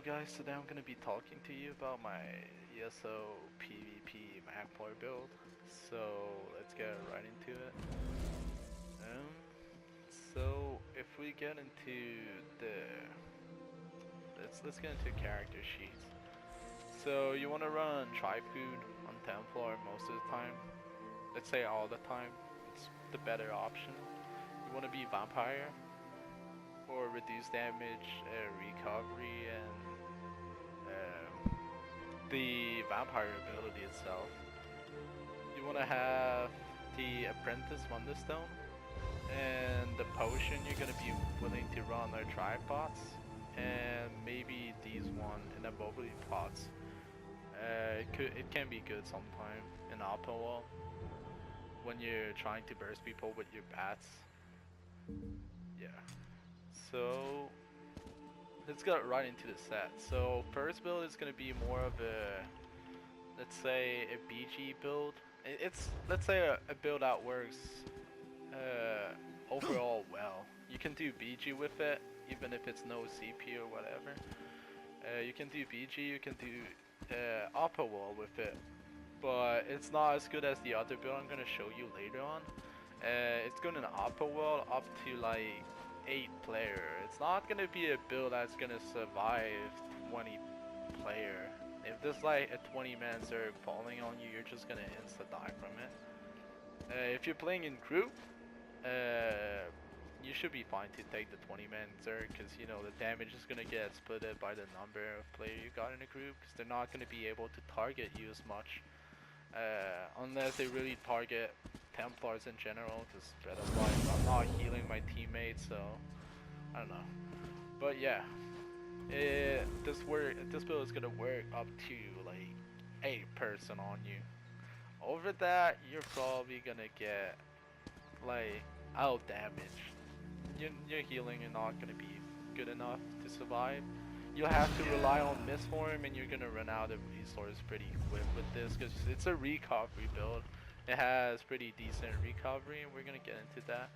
So guys, today I'm gonna be talking to you about my ESO PvP magplar build. So let's get right into it. So if we get into the let's get into character sheets. So you want to run Tri-Food on Templar most of the time. Let's say all the time. It's the better option. You want to be Vampire or reduce damage, recovery, and the Vampire ability itself. You want to have the Apprentice Wonderstone, and the potion you're gonna be willing to run are tripods, and maybe these one in the mobility pots. It can be good sometime in Alpha Wall when you're trying to burst people with your bats. Yeah. So let's get right into the set. So first build is gonna be more of a, let's say, a BG build. It's, let's say, a build that works overall well. You can do BG with it, even if it's no CP or whatever. You can do BG, you can do upper wall with it, but it's not as good as the other build I'm gonna show you later on. It's going in upper wall up to like 8 player. It's not gonna be a build that's gonna survive 20 player. If there's like a 20-man zerg falling on you, you're just gonna insta die from it. If you're playing in group, you should be fine to take the 20-man zerg, because you know the damage is gonna get split by the number of player you got in a group, because they're not gonna be able to target you as much, unless they really target Templars in general, because otherwise I'm not healing my teammates, so I don't know. But yeah, this build is gonna work up to like 8 person on you. Over that, you're probably gonna get like out damage. Your healing is not gonna be good enough to survive. You'll have to rely on Mistform, and you're gonna run out of resource pretty quick with this, because it's a recovery build. It has pretty decent recovery, and we're gonna get into that.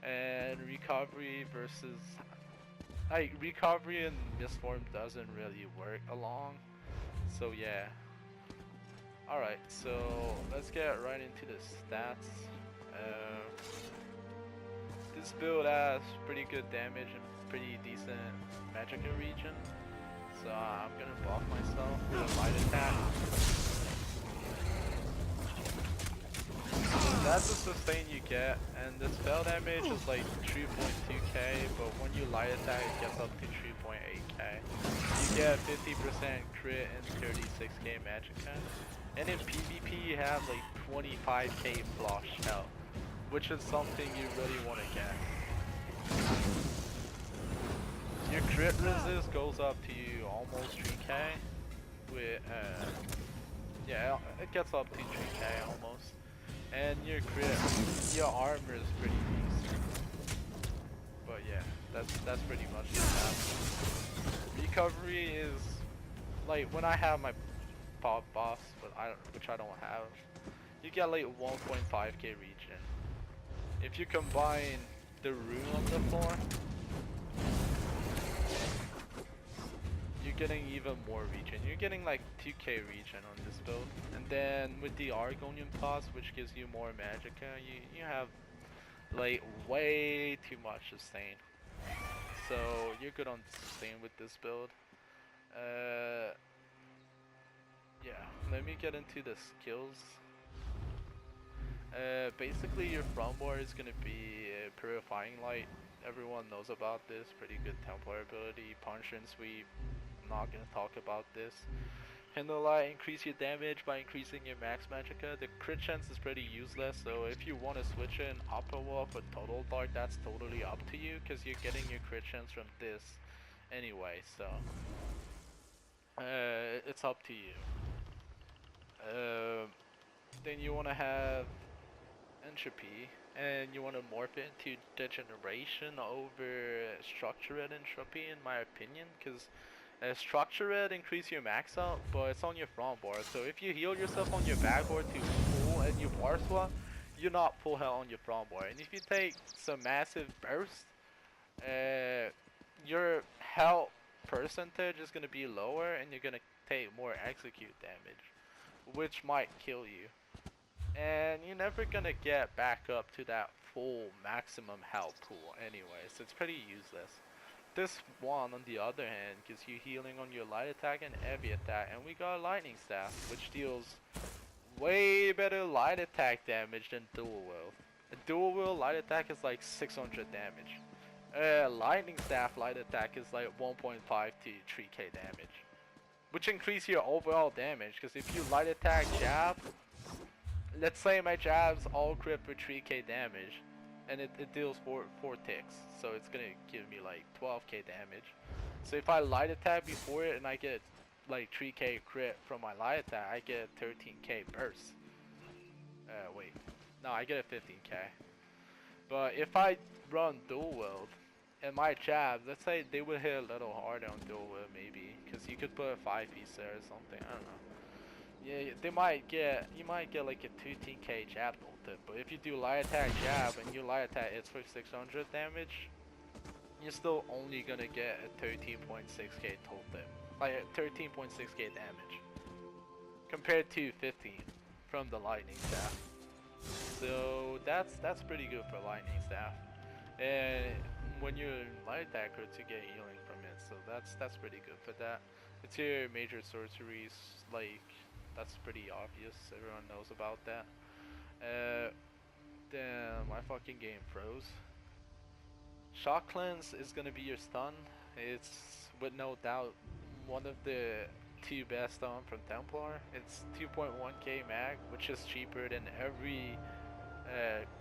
And recovery versus, like, recovery and Mistform doesn't really work along. So yeah. Alright, so let's get right into the stats. This build has pretty good damage and pretty decent magical regen. So I'm gonna buff myself with a light attack. That's the sustain you get, and the spell damage is like 3.2k, but when you light attack it gets up to 3.8k. You get 50% crit and 36k magicka. And in PvP you have like 25k flush health, which is something you really want to get. Your crit resist goes up to almost 3k with, yeah, it gets up to 3k almost. And your crit, your armor is pretty decent. But yeah, that's pretty much it. Recovery is, like, when I have my pop boss, which I don't have, you get like 1.5k regen. If you combine the rune on the floor, you're getting even more regen. You're getting like 2k regen on this build. And then with the Argonian pots, which gives you more magicka, you have like way too much sustain. So you're good on sustain with this build. Yeah, let me get into the skills. Basically your front bar is gonna be Purifying Light. Everyone knows about this. Pretty good Templar ability. Punch and Sweep. I'm not gonna talk about this. Handle Light, increase your damage by increasing your max magicka. The crit chance is pretty useless, so if you want to switch in upper wall for total dart, that's totally up to you, because you're getting your crit chance from this anyway, so it's up to you. Then you want to have Entropy, and you want to morph it into Degeneration over Structured Entropy, in my opinion, because Structured increase your max out, but it's on your front bar, so if you heal yourself on your back bar to full and you bar swap, you're not full health on your front bar, and if you take some massive burst, your health percentage is gonna be lower, and you're gonna take more execute damage, which might kill you. And you're never gonna get back up to that full maximum health pool anyway, so it's pretty useless. This one, on the other hand, gives you healing on your light attack and heavy attack, and we got lightning staff, which deals way better light attack damage than dual wield. A dual wield light attack is like 600 damage. Lightning staff light attack is like 1.5 to 3k damage, which increase your overall damage. Because if you light attack jab, let's say my jabs all crit for 3k damage, and it deals 4 ticks, so it's gonna give me like 12k damage. So if I light attack before it and I get like 3k crit from my light attack, I get 13k burst. Wait, no, I get a 15k. But if I run dual wield and my jabs, let's say they would hit a little harder on dual wield maybe, because you could put a 5-piece there or something, I don't know. Yeah, you might get like a 13k jab ultimate, but if you do light attack jab and your light attack hits for 600 damage, you're still only gonna get a 13.6k total, like 13.6k damage, compared to 15 from the lightning staff. So that's pretty good for lightning staff, and when you're light attack crits, you get healing from it, so that's pretty good for that. It's your major sorceries, like. That's pretty obvious. Everyone knows about that. Damn, my fucking game froze. Shock Cleanse is gonna be your stun. It's with no doubt one of the 2 best stun from Templar. It's 2.1k mag, which is cheaper than every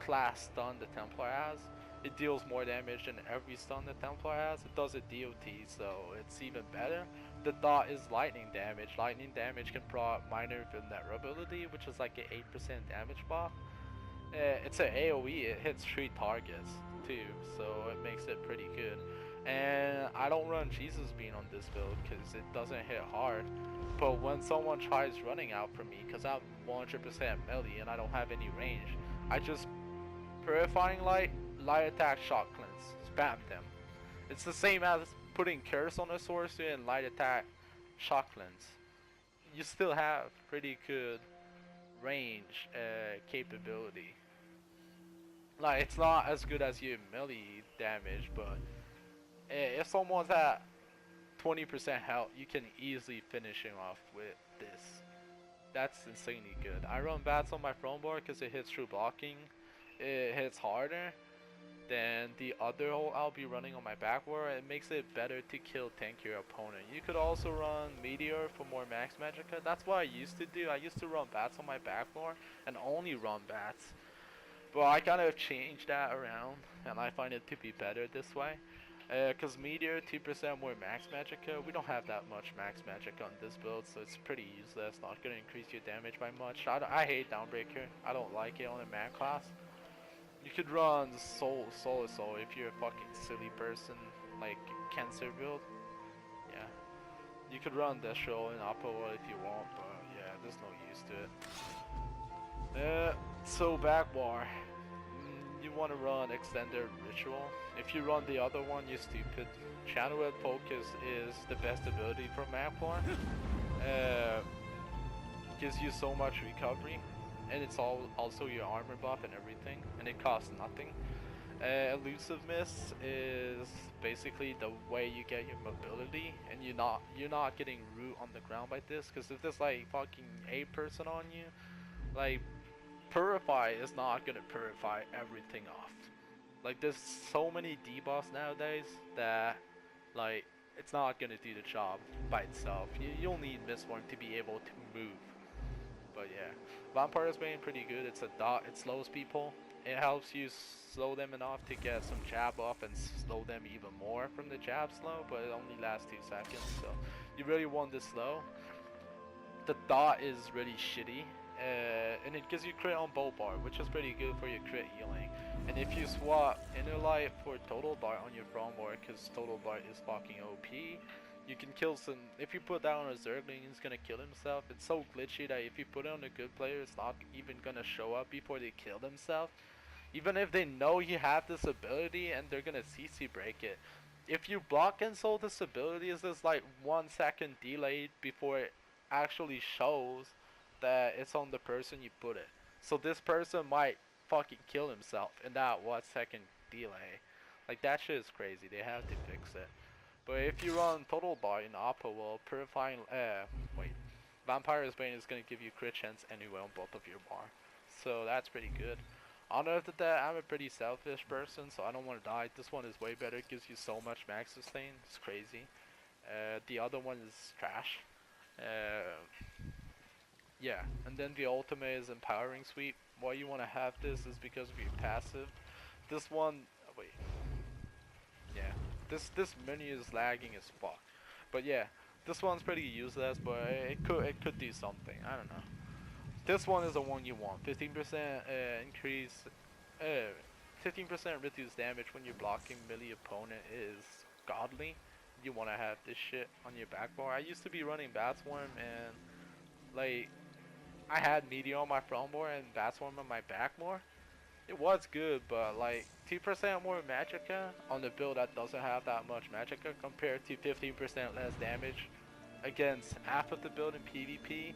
class stun the Templar has. It deals more damage than every stun the Templar has. It does a DOT, so it's even better. The dot is lightning damage. Lightning damage can proc minor vulnerability, which is like an 8% damage buff. It's an AoE, it hits 3 targets too, so it makes it pretty good. And I don't run Jesus Bean on this build because it doesn't hit hard. But when someone tries running out from me, because I'm 100% melee and I don't have any range, I just Purifying Light, light attack, shock cleanse, spam them. It's the same as putting curse on a sorcerer and light attack, shock cleanse. You still have pretty good range capability. Like, it's not as good as your melee damage, but if someone's at 20% health, you can easily finish him off with this. That's insanely good. I run bats on my front board because it hits through blocking. It hits harder than the other hole I'll be running on my back board. It makes it better to kill tank your opponent. You could also run Meteor for more max magicka. That's what I used to do. I used to run bats on my back board and only run bats. But I kind of changed that around and I find it to be better this way. Because Meteor, 2% more max magicka. We don't have that much max magicka on this build, so it's pretty useless. Not going to increase your damage by much. I hate Downbreaker. I don't like it on a mag class. You could run Soul if you're a fucking silly person, like Cancer build. Yeah. You could run Destro and Apo if you want, but yeah, there's no use to it. So Backbar. You want to run Extended Ritual. If you run the other one, you're stupid. Channeled Focus is the best ability from magplar. Gives you so much recovery, and it's also your armor buff and everything, and it costs nothing. Elusiveness is basically the way you get your mobility, and you're not getting root on the ground by this, because if there's like fucking 8 person on you, like Purify is not gonna purify everything off. Like, there's so many debuffs nowadays that, like, it's not gonna do the job by itself. You'll need Mistborn to be able to move. But yeah, Vampire's Bane pretty good. It's a dot. It slows people. It helps you slow them enough to get some jab off and slow them even more from the jab slow, but it only lasts 2 seconds. So you really want this slow. The dot is really shitty. And it gives you crit on bow bar, which is pretty good for your crit healing. And if you swap Inner Light for Total Bar on your front board, because Total Bar is fucking OP, you can kill some. If you put that on a Zergling, he's gonna kill himself. It's so glitchy that if you put it on a good player, it's not even gonna show up before they kill themselves. Even if they know you have this ability and they're gonna CC break it, if you block and soul this ability, is this like 1 second delayed before it actually shows that it's on the person you put it. So this person might fucking kill himself in that 1 second delay. Like that shit is crazy. They have to fix it. But if you run Total Bar in Oppo, well, Purifying, wait, Vampire's Bane is gonna give you crit chance anyway on both of your bar. So that's pretty good. Other than that, I'm a pretty selfish person, so I don't want to die. This one is way better. It gives you so much max sustain. It's crazy. The other one is trash. Yeah, and then the ultimate is Empowering Sweep. Why you want to have this is because of your passive. This one, wait, yeah, this menu is lagging as fuck. But yeah, this one's pretty useless, but it could do something. I don't know. This one is the one you want. 15% increase, 15% reduced damage when you're blocking melee opponent is godly. You want to have this shit on your back bar. I used to be running Batsworm and like I had Meteor on my front bar and Batsworm on my back bar. It was good, but like 2% more Magicka on the build that doesn't have that much Magicka compared to 15% less damage against half of the build in PvP,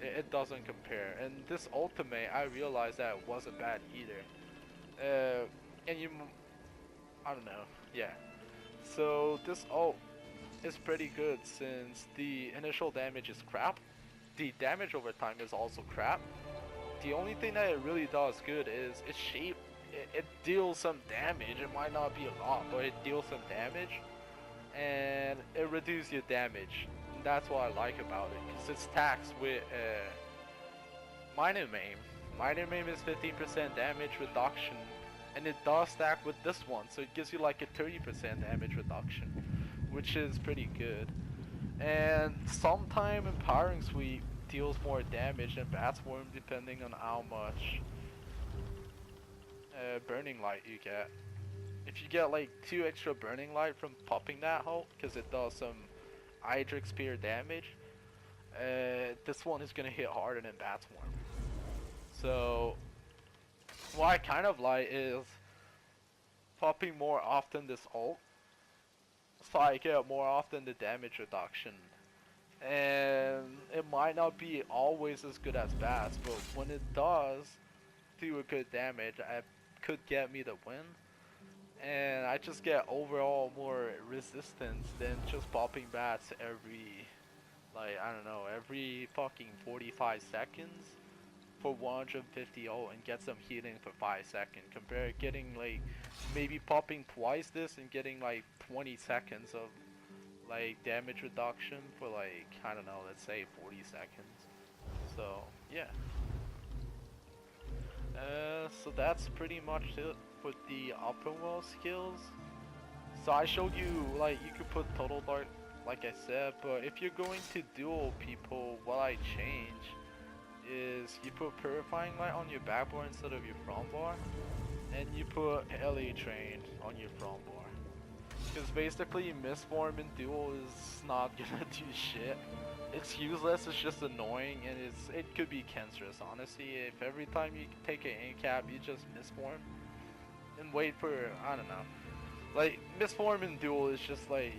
it doesn't compare. And this ultimate, I realized that it wasn't bad either. And I don't know, yeah. So this ult is pretty good since the initial damage is crap. The damage over time is also crap. The only thing that it really does good is its shape. It deals some damage. It might not be a lot, but it deals some damage, and it reduces your damage. And that's what I like about it, because it stacks with Minor Maim. Minor Maim is 15% damage reduction, and it does stack with this one, so it gives you like a 30% damage reduction, which is pretty good. And sometime Empowering Sweep deals more damage than Batsworm depending on how much Burning Light you get. If you get like 2 extra Burning Light from popping that Hulk, because it does some Idrix Spear damage, this one is gonna hit harder than Batsworm. So what I kind of like is popping more often this ult, so I get more often the damage reduction. And it might not be always as good as Bats, but when it does do a good damage, it could get me the win. And I just get overall more resistance than just popping Bats every, like, I don't know, every fucking 45 seconds for 150 ult and get some healing for 5 seconds. Compare getting like maybe popping twice this and getting like 20 seconds of like damage reduction for like, I don't know, let's say 40 seconds. So yeah, so that's pretty much it with the upper wall skills. So I showed you like you could put total dart like I said, but if you're going to duel people, what I change is you put Purifying Light on your back bar instead of your front bar, and you put LA Train on your front bar. Because basically Mistform in duel is not gonna do shit. It's useless, it's just annoying, and it could be cancerous honestly. If every time you take an incap you just Mistform and wait for, I don't know. Like Mistform in duel is just like,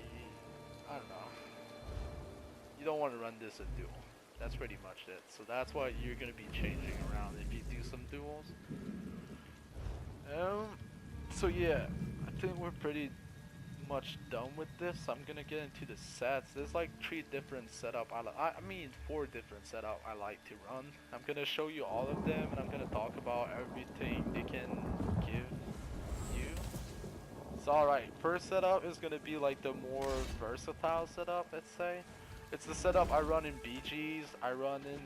I don't know. You don't want to run this in duel. That's pretty much it. So that's what you're gonna be changing around if you do some duels. So yeah, I think we're pretty much done with this. I'm gonna get into the sets. There's like 3 different setup. I mean 4 different setup I like to run. I'm gonna show you all of them, and I'm gonna talk about everything they can give you. So alright, first setup is gonna be like the more versatile setup, let's say. It's the setup I run in BGs, I run in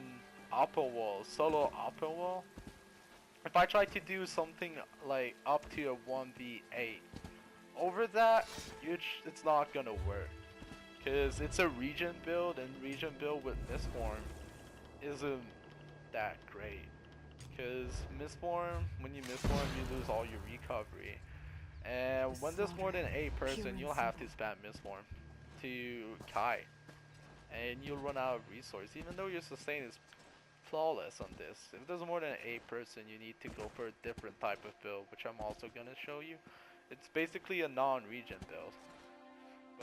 upper wall, solo upper wall. If I try to do something like up to a 1v8, over that, it's not gonna work. Cause it's a region build, and region build with Mistform isn't that great. Cause Mistform, when you Mistform, you lose all your recovery. And when there's more than 8 person, you'll have to spam Mistform to kite. And you'll run out of resource, even though your sustain is flawless on this. If there's more than 8 person, you need to go for a different type of build, which I'm also gonna show you. It's basically a non-region build.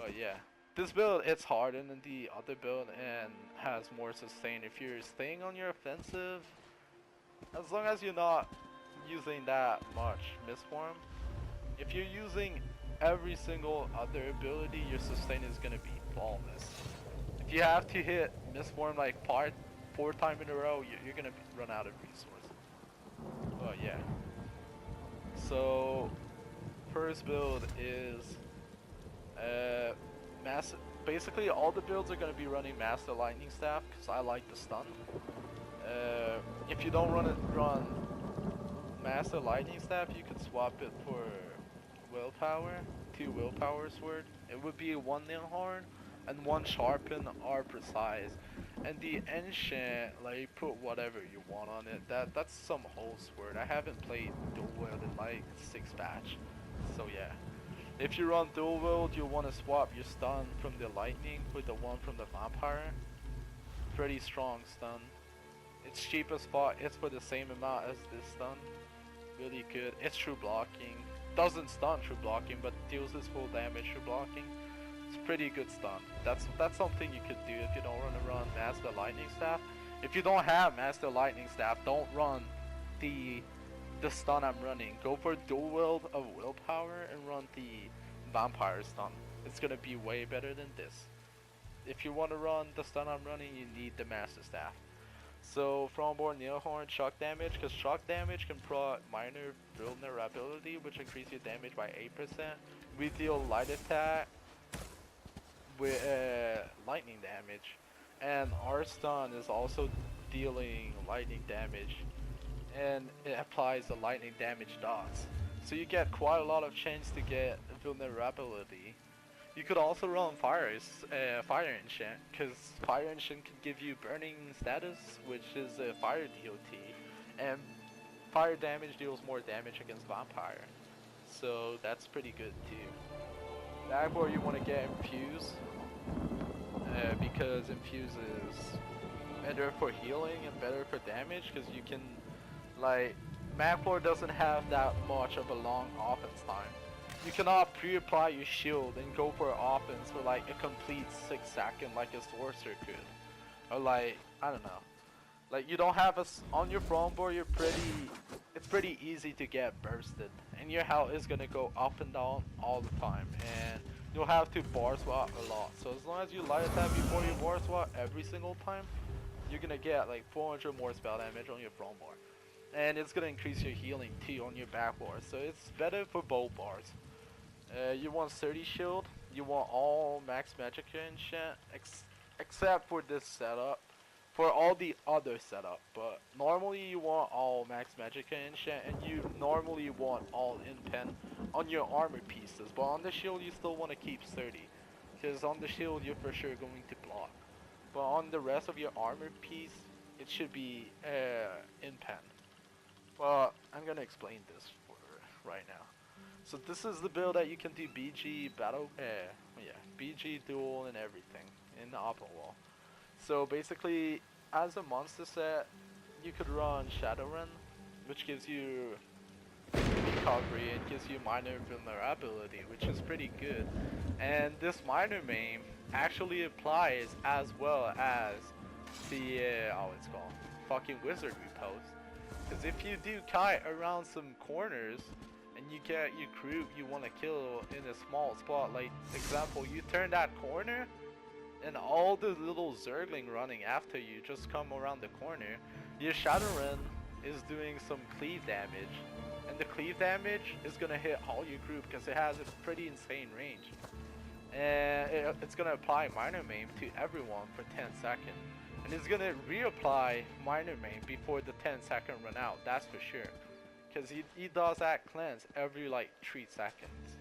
But yeah, this build it's harder than the other build and has more sustain. If you're staying on your offensive, as long as you're not using that much misform, if you're using every single other ability, your sustain is gonna be flawless. If you have to hit misform like four times in a row, you're gonna run out of resources. But yeah, so first build is mass. Basically, all the builds are gonna be running Master Lightning Staff because I like the stun. If you don't run Master Lightning Staff, you could swap it for Willpower, 2 Willpower Sword. It would be 1 Nilhorn and 1 Sharpen or Precise. And the Ancient, like, put whatever you want on it. That's some whole sword. I haven't played Dual Wield in like 6 batch. So yeah. If you run Dual Wield, you'll want to swap your stun from the Lightning with the one from the Vampire. Pretty strong stun. Its cheapest spot, it's for the same amount as this stun. Really good. It's true blocking. Doesn't stun true blocking, but deals its full damage through blocking. It's pretty good stun. That's something you could do if you don't want to run Master Lightning Staff. If you don't have Master Lightning Staff, don't run the stun I'm running. Go for Dual Wield of Willpower and run the Vampire stun. It's gonna be way better than this. If you want to run the stun I'm running, you need the Master Staff. So from board Nilhorn, shock damage, because shock damage can proc minor vulnerability, which increase your damage by 8%. We deal light attack with lightning damage, and our stun is also dealing lightning damage, and it applies the lightning damage dots. So you get quite a lot of chance to get vulnerability. You could also run Fire Enchant, because Fire Enchant can give you Burning status, which is a Fire DOT, and Fire damage deals more damage against Vampire. So that's pretty good too. Backboard you want to get Infuse, because Infuse is better for healing and better for damage, because you can, like, magplar doesn't have that much of a long offense time. You cannot pre-apply your shield and go for offense for like a complete 6 seconds like a sorcerer could. Or like, I don't know. Like you don't have on your front board, it's pretty easy to get bursted. And your health is gonna go up and down all the time. And you'll have to bar swap a lot. So as long as you light attack before you bar swap every single time, you're gonna get like 400 more spell damage on your front board. And it's gonna increase your healing too on your back board. So it's better for both bars. You want 30 shield, you want all max magic enchant, except for this setup, for all the other setup, but normally you want all max magic enchant, and you normally want all impen on your armor pieces, but on the shield you still want to keep 30, because on the shield you're for sure going to block, but on the rest of your armor piece, it should be impen. Well, I'm gonna explain this for right now. So this is the build that you can do BG battle, BG duel and everything in the open wall. So basically, as a monster set, you could run Shadowrun, which gives you recovery and gives you minor vulnerability, which is pretty good. And this minor maim actually applies as well as the it's called fucking wizard repose. Because if you do kite around some corners, and you get your group you want to kill in a small spot, like example, you turn that corner and all the little zergling running after you just come around the corner, your Shadowrun is doing some cleave damage, and the cleave damage is gonna hit all your group because it has a pretty insane range, and it's gonna apply minor maim to everyone for 10 seconds, and it's gonna reapply minor maim before the 10-second run out, that's for sure. Because he does that cleanse every like 3 seconds.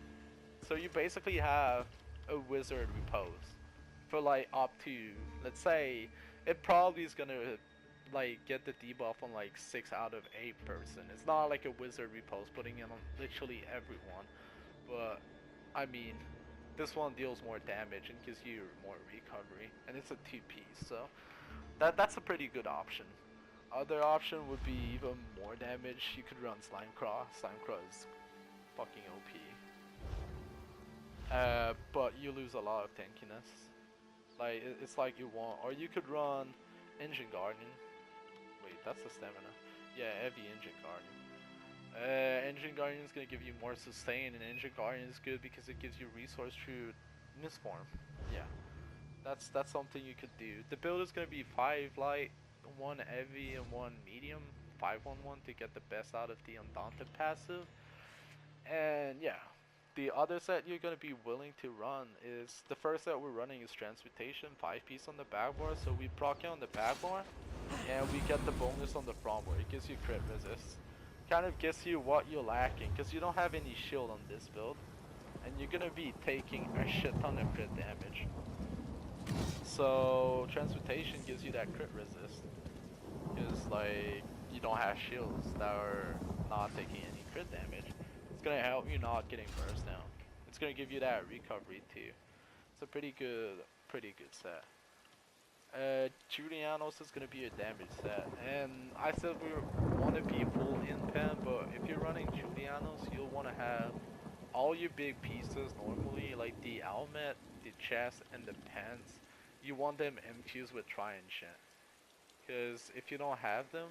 So you basically have a wizard repose for like up to, let's say, it probably is gonna like get the debuff on like 6 out of 8 person. It's not like a wizard repose putting it on literally everyone. But I mean, this one deals more damage and gives you more recovery. And it's a 2-piece, so that's a pretty good option. Other option would be even more damage. You could run Slimecraw. Slimecraw is fucking OP. but you lose a lot of tankiness. Like it's like you want, or you could run Engine Guardian. Wait, that's the stamina. Yeah, heavy Engine Guardian. Engine Guardian is gonna give you more sustain, and Engine Guardian is good because it gives you resource through misform. Yeah, that's something you could do. The build is gonna be 5 light, 1 heavy, and 1 medium. 5-1-1 to get the best out of the Undaunted passive. And yeah, the other set you're gonna be willing to run is the first set we're running is Transmutation, 5-piece on the back bar. So we proc it on the back bar, and we get the bonus on the front bar. It gives you crit resist. Kind of gives you what you're lacking, because you don't have any shield on this build, and you're gonna be taking a shit ton of crit damage. So Transmutation gives you that crit resist, because like you don't have shields that are not taking any crit damage. It's gonna help you not getting burst down. It's gonna give you that recovery too. It's a pretty good set. Julianos is gonna be a damage set, and I said we want to be full in pen, but if you're running Julianos, you'll want to have all your big pieces normally, like the helmet, the chest, and the pants. You want them infused with Tri-Enchant, because if you don't have them,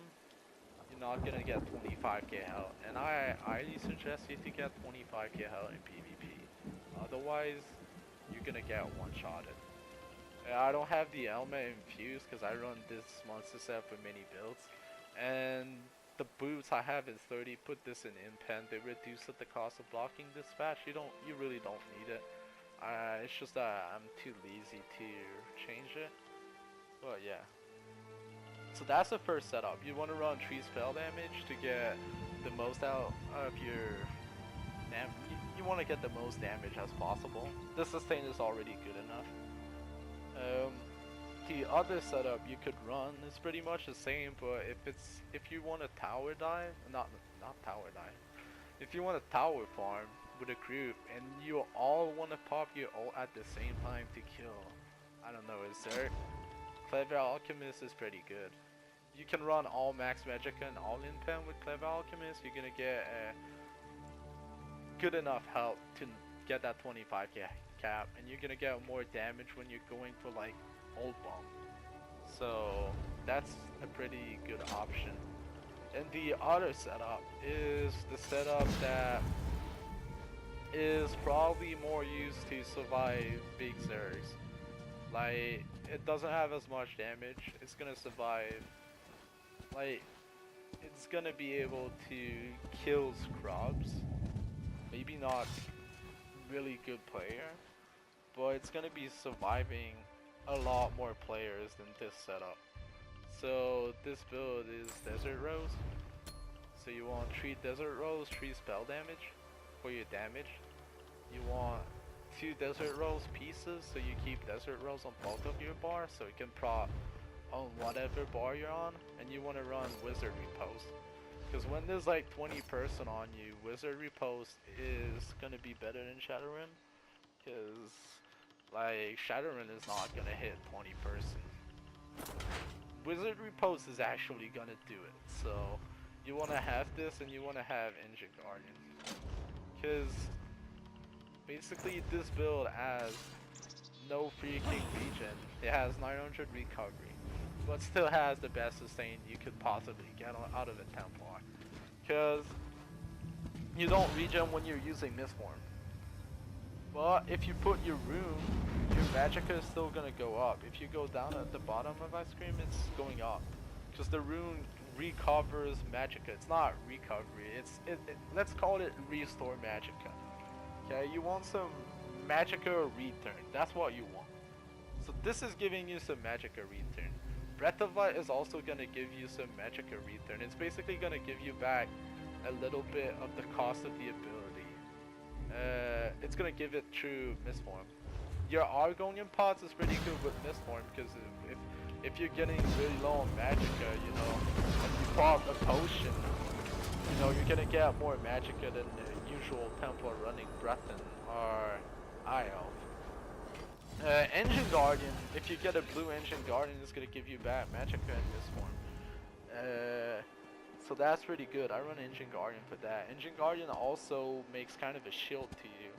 you're not gonna get 25k health, and I highly suggest you to get 25k health in PvP. Otherwise, you're gonna get one-shotted. I don't have the helmet infused because I run this monster set for many builds, and the boots I have is 30. Put this in pen. They reduce at the cost of blocking dispatch. You really don't need it. It's just that I'm too lazy to change it. But yeah. So that's the first setup. You want to run 3 spell damage to get the most out of your you want to get the most damage as possible. The sustain is already good enough. The other setup you could run is pretty much the same, but if you want a tower dive, not tower dive, if you want a tower farm with a group and you all want to pop your ult at the same time to kill, I don't know, is there? Clever Alchemist is pretty good. You can run all max magicka and all in pen with Clever Alchemist. You're gonna get good enough health to get that 25k cap, and you're gonna get more damage when you're going for like old bomb. So that's a pretty good option. And the other setup is the setup that is probably more used to survive big zergs. Like, it doesn't have as much damage. It's gonna survive. Like, it's gonna be able to kill scrubs. Maybe not really good player, but it's gonna be surviving a lot more players than this setup. So this build is Desert Rose. So you want 3 Desert Rose, 3 spell damage for your damage. You want 2 Desert Rose pieces, so you keep Desert Rose on both of your bars, so it can prop on whatever bar you're on. And you want to run Wizard Repost, because when there's like 20 person on you, Wizard Repost is gonna be better than Shadowrun, because like Shadowrun is not gonna hit 20 person. Wizard Repost is actually gonna do it. So you want to have this, and you want to have Engine Guardian, because basically this build has no free kick regen. It has 900 recovery, but still has the best sustain you could possibly get out of a Templar, because you don't regen when you're using Misform. But if you put your rune, your magicka is still gonna go up. If you go down at the bottom of Ice Cream, it's going up, because the rune recovers magicka. It's not recovery. Let's call it restore magicka. Okay, you want some magicka return. That's what you want. So this is giving you some magicka return. Breath of Light is also gonna give you some magicka return. It's basically gonna give you back a little bit of the cost of the ability. It's gonna give it through Misform. Your Argonian pots is pretty good with Misform, because if you're getting really low on magicka, you know, and you pop a potion, you know, you're gonna get more magicka than the usual Templar running Breathen or High Elf. Engine Guardian, if you get a blue Engine Guardian, it's gonna give you back magicka in Misform. So that's pretty good. I run Engine Guardian for that. Engine Guardian also makes kind of a shield to you.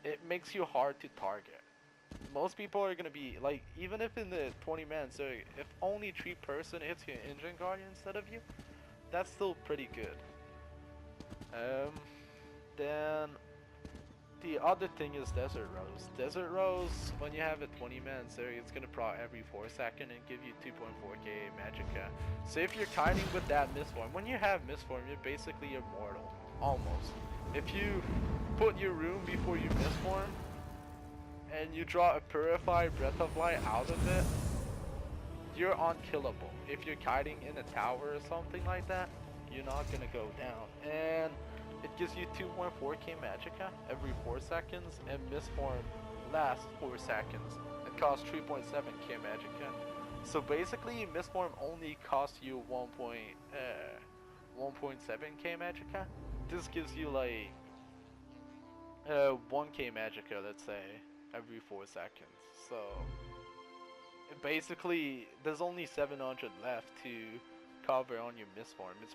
it makes you hard to target. Most people are gonna be like, even if in the 20-man zerg, if only 3 person hits your engine guardian instead of you, that's still pretty good. Then the other thing is desert rows. Desert rows, when you have a 20-man zerg, it's gonna prot every 4 seconds and give you 2.4k magicka. So if you're kiting with that misform, when you have misform, you're basically immortal, almost. If you put your rune before you misform, and you draw a purified breath of light out of it, you're unkillable. If you're kiting in a tower or something like that, you're not gonna go down. And it gives you 2.4k magicka every 4 seconds, and misform lasts 4 seconds. It costs 3.7k magicka. So basically, misform only costs you 1.7k magicka. This gives you like 1k magicka, let's say, every 4 seconds. So basically, there's only 700 left to cover on your misform. It's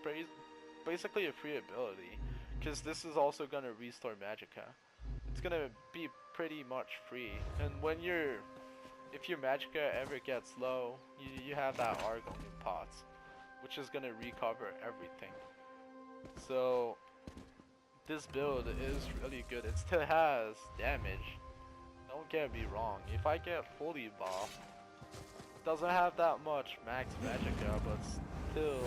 basically a free ability, because this is also gonna restore magicka. It's gonna be pretty much free. And when if your magicka ever gets low, you have that argon in pots, which is gonna recover everything. So this build is really good. It still has damage. Don't get me wrong, if I get fully buffed, it doesn't have that much max magicka, but still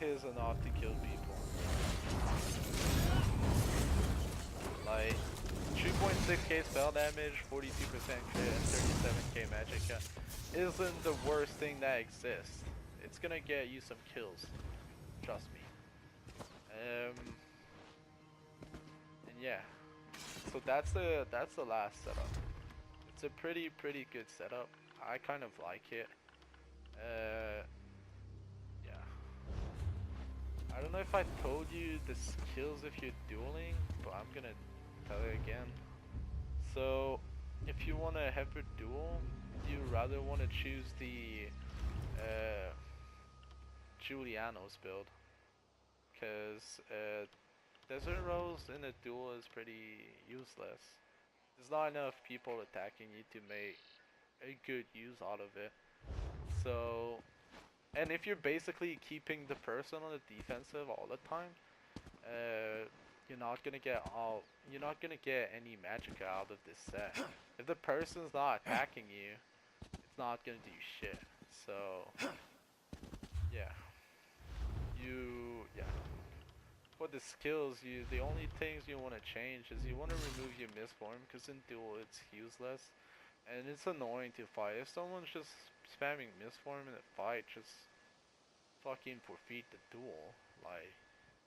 is enough to kill people. Like 3.6k spell damage, 42% crit, and 37k magicka isn't the worst thing that exists. It's gonna get you some kills, trust me. And yeah. So that's the last setup. It's a pretty good setup. I kind of like it. Yeah. I don't know if I told you the skills if you're dueling, but I'm gonna tell you again. So if you want to have a duel, you rather want to choose the Juliano's build, because desert rows in a duel is pretty useless. There's not enough people attacking you to make a good use out of it. So, and if you're basically keeping the person on the defensive all the time, you're not gonna get any magicka out of this set. If the person's not attacking you, it's not gonna do shit. So, yeah. For the skills, the only things you want to change is you want to remove your misform, because in duel it's useless and it's annoying to fight. If someone's just spamming misform in a fight, just fucking forfeit the duel. Like,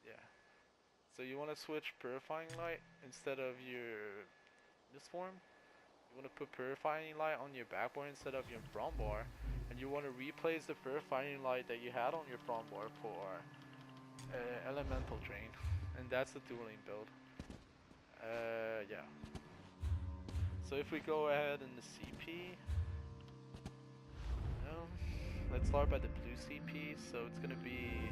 yeah. So you want to switch purifying light instead of your misform. You want to put purifying light on your backbar instead of your front bar, and you want to replace the purifying light that you had on your front bar for elemental drain, and that's the dueling build. Yeah. So if we go ahead in the CP, let's start by the blue CP. So it's gonna be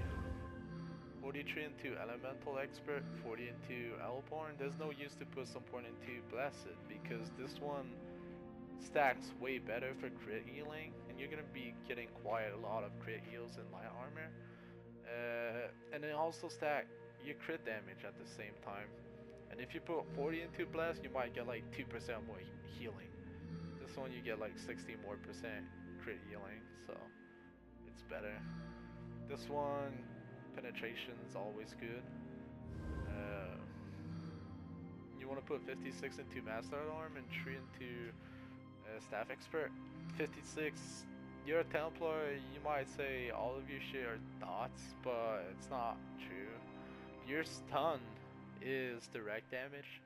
43 into elemental expert, 40 into Elborn. There's no use to put support into blessed, because this one stacks way better for crit healing, and you're gonna be getting quite a lot of crit heals in light armor. And then also stack your crit damage at the same time. And if you put 40 into blast, you might get like 2% more healing. This one you get like 60 more percent crit healing, so it's better. This one, penetration is always good. You want to put 56 into master alarm and 3 into staff expert. 56. You're a Templar, you might say all of your shit are dots, but it's not true. Your stun is direct damage.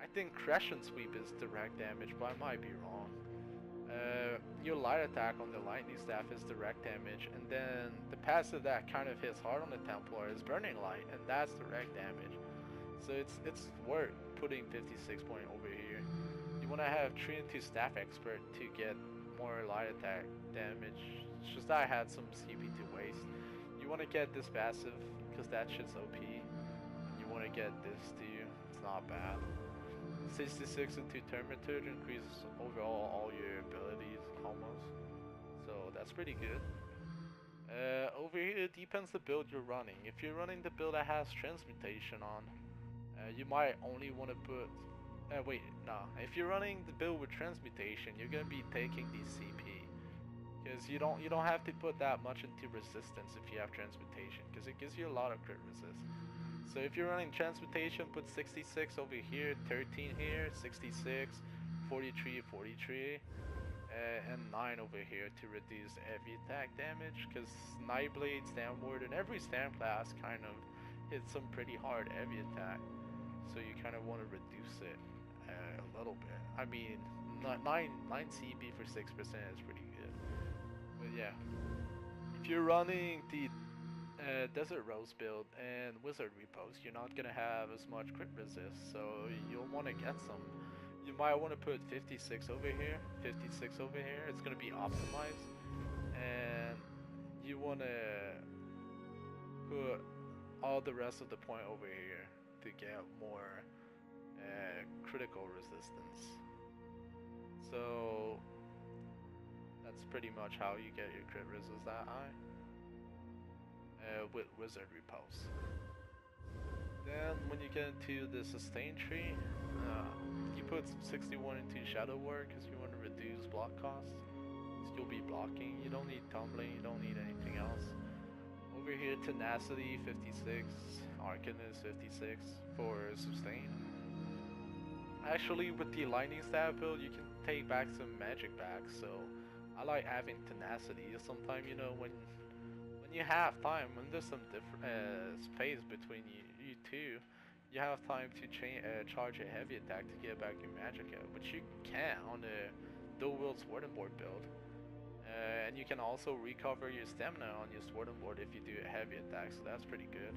I think Crescent Sweep is direct damage, but I might be wrong. Your light attack on the lightning staff is direct damage, and then the passive that kind of hits hard on the Templar is Burning Light, and that's direct damage. So it's worth putting 56 point over here. You want to have 3 into staff expert to get more light attack damage. It's just that I had some CP to waste. You want to get this passive because that shit's OP. You want to get this too. It's not bad. 66 into Terminator increases overall all your abilities almost. So that's pretty good. Over here it depends the build you're running. If you're running the build that has transmutation on, you might only want to put. Wait, no. If you're running the build with transmutation, you're gonna be taking the CP, because you don't have to put that much into resistance if you have transmutation, because it gives you a lot of crit resist. So if you're running transmutation, put 66 over here, 13 here, 66, 43, 43. And 9 over here to reduce heavy attack damage, because Nightblade's downward and every stand class kind of hits some pretty hard heavy attack, so you kind of want to reduce it a little bit. I mean, 9 CP for 6% is pretty good. But yeah, if you're running the Desert Rose build and Wizard Repose, you're not gonna have as much crit resist, so you'll want to get some. You might want to put 56 over here, 56 over here. It's going to be optimized. And you want to put all the rest of the point over here to get more critical resistance. So that's pretty much how you get your crit resist that high with Wizard Repose. Then when you get into the sustain tree, you put 61 into Shadow War because you want to reduce block costs. So you'll be blocking. You don't need tumbling. You don't need anything else. Over here, Tenacity 56, Arcanist 56 for sustain. Actually, with the Lightning Stab build, you can take back some magic back. So I like having Tenacity. Sometimes, you know, when you have time, when there's some different space between you two, you have time to charge a heavy attack to get back your magic out, which you can on the dual wield sword and board build. And you can also recover your stamina on your sword and board if you do a heavy attack, so that's pretty good.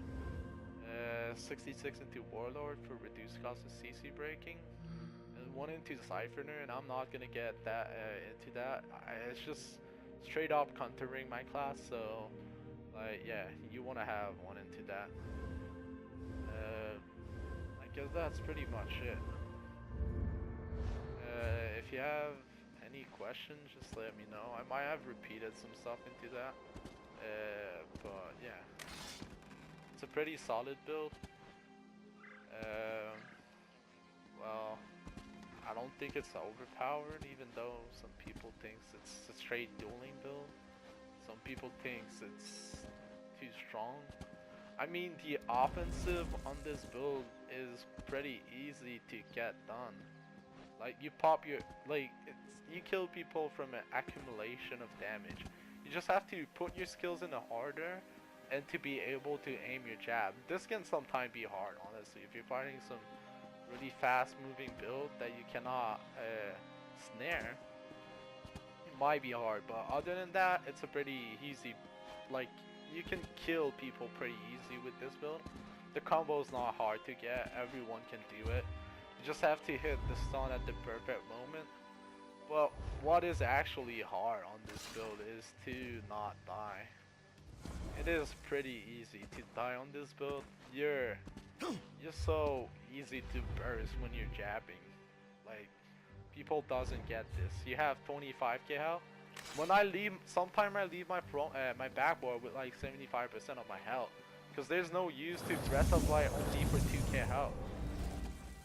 66 into Warlord for reduced cost of CC breaking, and 1 into Siphoner, and I'm not gonna get that into that. It's just straight up contouring my class, so like yeah, you want to have 1 into that. I guess that's pretty much it. If you have any questions, just let me know. I might have repeated some stuff into that. But yeah, it's a pretty solid build. Well, I don't think it's overpowered, even though some people think it's a straight dueling build. Some people think it's too strong. I mean, the offensive on this build is pretty easy to get done. Like, you pop your, like, you kill people from an accumulation of damage. You just have to put your skills in the harder and to be able to aim your jab. This can sometimes be hard, honestly. If you're fighting some really fast moving build that you cannot snare, it might be hard. But other than that, it's a pretty easy, like, you can kill people pretty easy with this build. The combo is not hard to get, everyone can do it. You just have to hit the stun at the perfect moment. Well, what is actually hard on this build is to not die. It is pretty easy to die on this build. You're so easy to burst when you're jabbing. Like, people doesn't get this. You have 25k health. When I leave, sometimes I leave my my backboard with like 75% of my health, because there's no use to Breath of Light only for 2k health.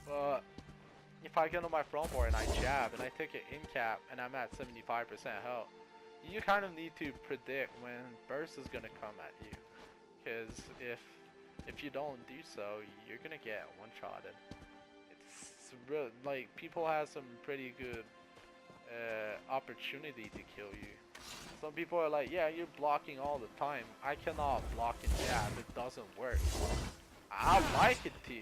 But if I get on my front board and I jab and I take an in cap and I'm at 75% health, you kind of need to predict when burst is gonna come at you, because if you don't do so, you're gonna get one-shotted. It's real, like, people have some pretty good opportunity to kill you. Some people are like, yeah, you're blocking all the time. I cannot block and jab, it doesn't work. I like it to.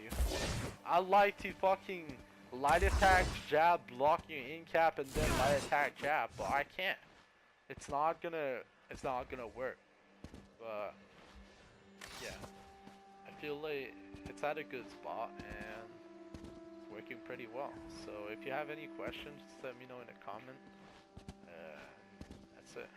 I like to fucking light attack, jab, block your in cap, and then light attack, jab, but I can't. It's not gonna work. But yeah, I feel like it's at a good spot and it's working pretty well. So if you have any questions, just let me know in a comment. That's it.